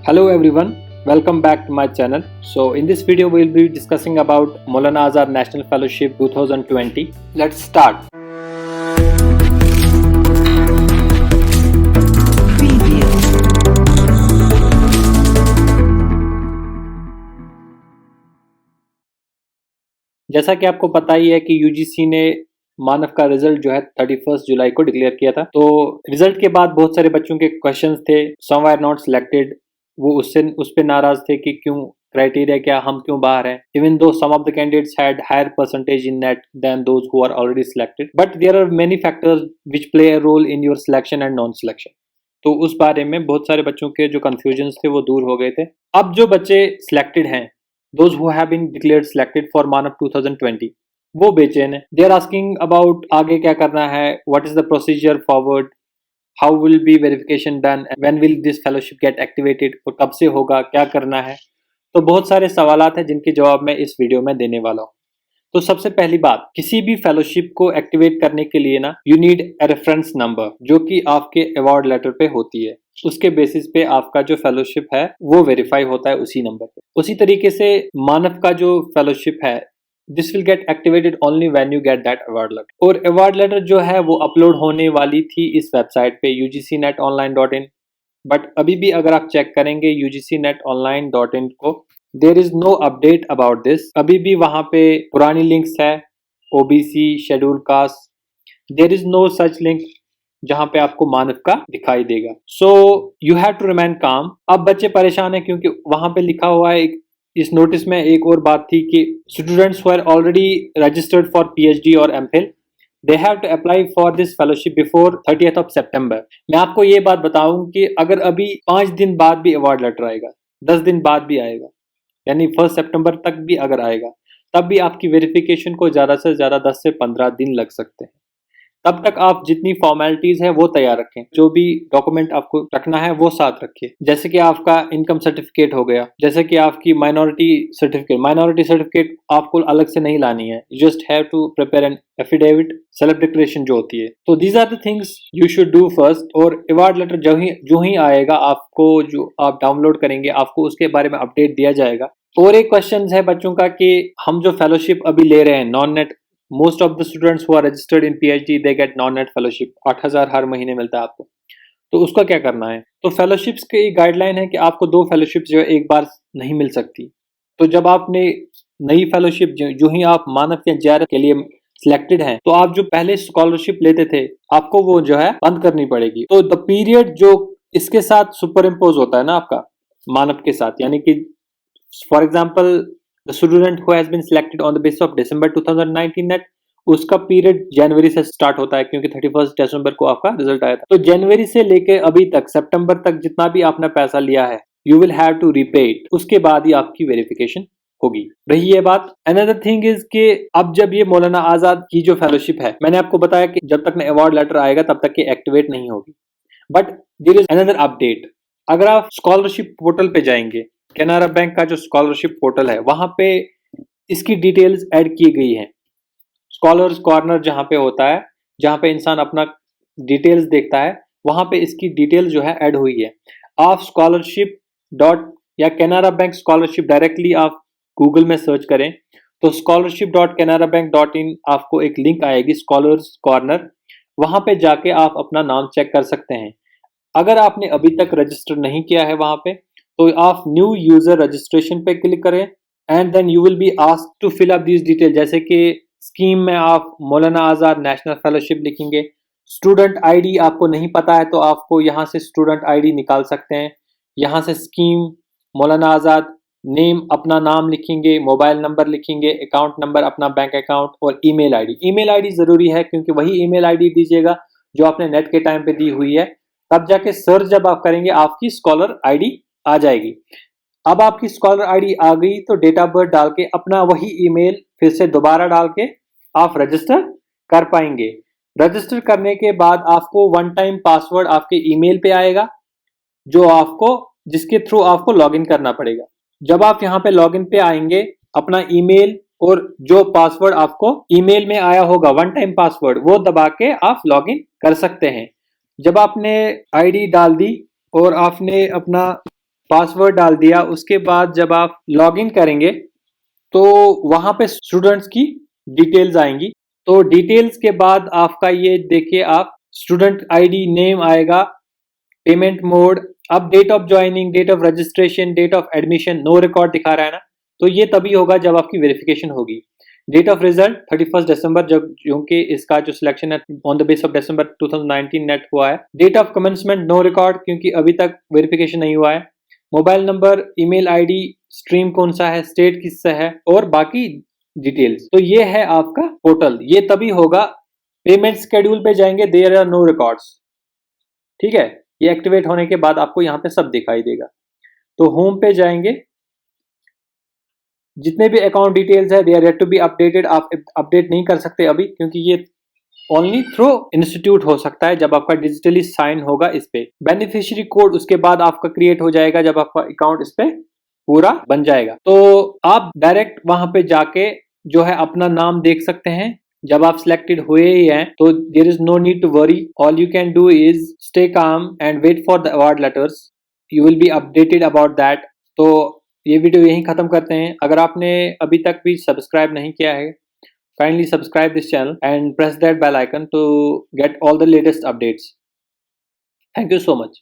Hello everyone, welcome back to my channel. So in this video we will be discussing about Maulana Azad National Fellowship 2020. Let's start. जैसा कि आपको पता ही है कि UGC ने मानव का रिजल्ट जो है 31 जुलाई को डिक्लेयर किया था। तो रिजल्ट के बाद बहुत सारे बच्चों के क्वेश्चंस थे, सम वर नॉट सिलेक्टेड, वो उस पे नाराज थे कि क्यों क्राइटेरिया क्या, हम क्यों बाहर हैं, even though some of the candidates had higher percentage in NET than those who are already selected, but there are many factors which play a role in your selection and non selection. तो उस बारे में बहुत सारे बच्चों के जो confusion थे वो दूर हो गए थे। अब जो बच्चे सिलेक्टेड हैं, those who have been declared selected for Manav 2020, वो बेचैन है। They are asking about आगे क्या करना है, what is the procedure forward, how will be verification done, when will this fellowship get activated, और कब से होगा, क्या करना है। तो बहुत सारे सवालात हैं जिनके जवाब मैं इस वीडियो में देने वाला हूँ। तो सबसे पहली बात, किसी भी फेलोशिप को एक्टिवेट करने के लिए ना you need a reference number जो कि आपके अवार्ड लेटर पे होती है। उसके बेसिस पे आपका जो फेलोशिप है वो वेरीफाई होता है उसी नंबर पे। उसी तरीके से मानव का जो फेलोशिप है, this will get activated only when you get that award letter. और अवार्ड लेटर जो है वो अपलोड होने वाली थी इस वेबसाइट पे ugcnetonline.in, बट अभी भी अगर आप चेक करेंगे ugcnetonline.in को, there is no update about this. अभी भी वहां पे पुरानी लिंक्स है, OBC, schedule caste, there is no such link जहां पे आपको मानव का दिखाई देगा। So you have to remain calm. अब बच्चे परेशान है क्योंकि वहां पे लिखा हुआ है, इस नोटिस में एक और बात थी कि students who are already registered for PhD और MPhil, they have to apply for this fellowship before 30th of September। मैं आपको ये बात बताऊं कि अगर अभी 5 दिन बाद भी अवार्ड लेटर आएगा, 10 दिन बाद भी आएगा, यानी 1 सितंबर तक भी अगर आएगा, तब भी आपकी वेरिफिकेशन को ज़्यादा से ज़्यादा 10 से 15 दिन लग सकते हैं। तब तक आप जितनी फॉर्मेलिटीज़ हैं वो तैयार रखें, जो भी डॉक्यूमेंट आपको रखना है वो साथ रखिए। जैसे कि आपका इनकम सर्टिफिकेट हो गया, जैसे कि आपकी माइनॉरिटी सर्टिफिकेट आपको अलग से नहीं लानी है, you just have to prepare an affidavit, self declaration जो होती है। तो these are the things you should do first. और अवार्ड लेटर जो ही आएगा, आपको जो आप डाउनलोड करेंगे आपको उसके बारे में अपडेट दिया जाएगा। और एक क्वेश्चन है बच्चों का कि हम जो फेलोशिप अभी ले रहे हैं non NET, most of the students who are registered in PhD they get non NET fellowship, 8,000 हर महीने मिलता है आपको। तो उसका क्या करना है? तो फेलोशिप्स की गाइडलाइन है कि आपको 2 फेलोशिप जो है एक बार नहीं मिल सकती। तो जब आपने नई फेलोशिप जो ही आप मानव या जेआरएफ के लिए सिलेक्टेड हैं, तो आप जो पहले स्कॉलरशिप लेते थे आपको वो जो है बंद करनी पड़ेगी। तो द पीरियड जो इसके साथ सुपर इम्पोज होता है ना आपका मानव के साथ, यानी कि for example the student who has been selected on the basis of December 2019 NET, उसका पीरियड जनवरी से स्टार्ट होता है क्योंकि 31 दिसंबर को आपका रिजल्ट आया था। तो जनवरी से लेके अभी तक सितंबर तक जितना भी आपने पैसा लिया है you will have to repay it, उसके बाद ही आपकी वेरिफिकेशन होगी। रही ये बात। अनदर थिंग इज कि अब जब ये मौलाना आजाद की जो फेलोशिप है, मैंने आपको बताया कि जब तक अवार्ड लेटर आएगा तब तक ये एक्टिवेट नहीं होगी, but there is another update. अगर आप स्कॉलरशिप पोर्टल पे जाएंगे, कैनरा बैंक का जो स्कॉलरशिप पोर्टल है, वहां पे इसकी डिटेल्स ऐड की गई हैं। स्कॉलर्स कॉर्नर जहां पे होता है, जहां पे इंसान अपना डिटेल्स देखता है, वहां पे इसकी डिटेल्स जो है ऐड हुई है। आप स्कॉलरशिप डॉट या कैनरा बैंक स्कॉलरशिप डायरेक्टली आप गूगल में सर्च करें तो scholarship.canarabank.in आपको एक लिंक आएगी स्कॉलर्स कॉर्नर, वहां पे जाके आप अपना नाम चेक कर सकते हैं। अगर आपने अभी तक रजिस्टर नहीं किया है वहां पे, तो आप न्यू यूजर रजिस्ट्रेशन पे क्लिक करें and then you will be asked to fill up these detail. जैसे कि स्कीम में आप मौलाना आजाद नेशनल फेलोशिप लिखेंगे, स्टूडेंट आईडी आपको नहीं पता है तो आपको यहाँ से स्टूडेंट आईडी निकाल सकते हैं, यहाँ से स्कीम, मौलाना आजाद, नेम, अपना नाम लिखेंगे, मोबाइल नंबर लिखेंगे, अकाउंट नंबर, अपना बैंक अकाउंट और ईमेल आईडी। ईमेल आईडी जरूरी है क्योंकि वही ईमेल आईडी दीजिएगा जो आपने नेट के टाइम पे दी हुई है, तब जाके सर्च जब आप करेंगे आपकी स्कॉलर आईडी आ जाएगी। अब आपकी स्कॉलर आईडी आ गई तो डेट ऑफ बर्थ डाल के अपना वही ईमेल फिर से दोबारा डाल के आप रजिस्टर कर पाएंगे। रजिस्टर करने के बाद आपको वन टाइम पासवर्ड आपके ईमेल पे आएगा, जिसके थ्रू आपको लॉगिन करना पड़ेगा। जब आप यहाँ पे लॉगिन पे आएंगे, अपना ईमेल और जो पासवर्ड आपको ईमेल में आया होगा वन टाइम पासवर्ड, वो दबा के आप लॉगिन कर सकते हैं। जब आपने आईडी डाल दी और आपने अपना पासवर्ड डाल दिया, उसके बाद जब आप लॉग इन करेंगे तो वहां पे स्टूडेंट्स की डिटेल्स आएंगी। तो डिटेल्स के बाद आपका ये देखिए, आप स्टूडेंट आईडी, नेम आएगा, पेमेंट मोड, अब date of joining, date of registration, date of admission, no record दिखा रहा है ना, तो ये तभी होगा जब आपकी वेरिफिकेशन होगी। डेट ऑफ रिजल्ट 31 दिसंबर, जब क्योंकि इसका जो सिलेक्शन है on the base of December 2019 NET हुआ है। Date of commencement no record, क्योंकि अभी तक वेरिफिकेशन नहीं हुआ है। Mobile number, email ID, stream कौन सा है, स्टेट किससे है, और बाकी डिटेल्स। तो ये है आपका पोर्टल, ये तभी होगा। पेमेंट शेड्यूल पे जाएंगे, देयर आर नो रिकॉर्ड्स, ठीक है। ये एक्टिवेट होने के बाद आपको यहाँ पे सब दिखाई देगा। तो होम पे जाएंगे, जितने भी अकाउंट डिटेल्स है they are yet to be updated. आप अपडेट नहीं कर सकते अभी, क्योंकि ये ओनली थ्रू इंस्टीट्यूट हो सकता है जब आपका डिजिटली साइन होगा इस पे। बेनिफिशियरी कोड उसके बाद आपका क्रिएट हो जाएगा जब आपका अकाउंट इस पे पूरा बन जाएगा। तो आप डायरेक्ट वहां पे जाके जो है अपना नाम देख सकते हैं। जब आप सिलेक्टेड हुए ही हैं तो there is no need to worry, all you can do is stay calm and wait for the award letters, you will be updated about that. तो ये वीडियो यहीं खत्म करते हैं। अगर आपने अभी तक भी सब्सक्राइब नहीं किया है, kindly subscribe this channel and press that bell icon to get all the latest updates. Thank you so much.